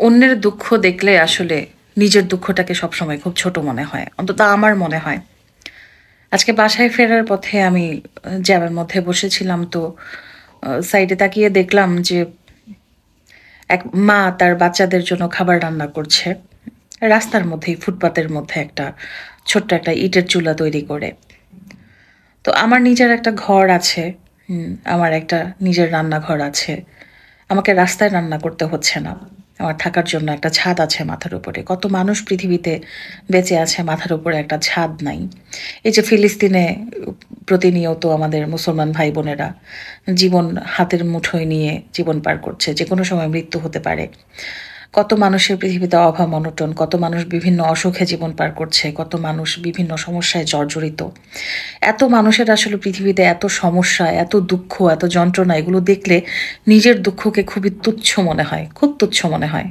অন্যের দুঃখ দেখলে আসলে নিজের দুঃখটাকে সবসময় খুব ছোট মনে হয়। অন্তত আমার মনে হয়। আজকে বাসায় ফেরার পথে আমি জ্যামের মধ্যে বসেছিলাম তো সাইডে তাকিয়ে দেখলাম যে এক মা তার বাচ্চাদের জন্য খাবার রান্না করছে। রাস্তার মধ্যেই ফুটপাতের মধ্যে একটা ছোট্ট একটা ইটের চুলা তৈরি করে। তো আমার নিজের একটা ঘর আছে। আমার একটা নিজের রান্নাঘর আছে। আমাকে রাস্তায় রান্না করতে হচ্ছে না। আমার থাকার জন্য একটা ছাদ আছে মাথার উপরে। কত মানুষ পৃথিবীতে বেঁচে আছে মাথার উপরে একটা ছাদ নাই। এই যে ফিলিস্তিনে প্রতিনিয়ত আমাদের মুসলমান ভাই বোনেরা জীবন হাতের মুঠোয় নিয়ে জীবন পার করছে। যেকোনো সময় মৃত্যু হতে পারে। কত মানুষের পৃথিবীতে অভাব অনটন, কত মানুষ বিভিন্ন অসুখে জীবন পার করছে, কত মানুষ বিভিন্ন সমস্যায় জর্জরিত। এত মানুষের আসলে পৃথিবীতে এত সমস্যা, এত দুঃখ, এত যন্ত্রণা এগুলো দেখলে নিজের দুঃখকে খুবই তুচ্ছ মনে হয়, খুব তুচ্ছ মনে হয়।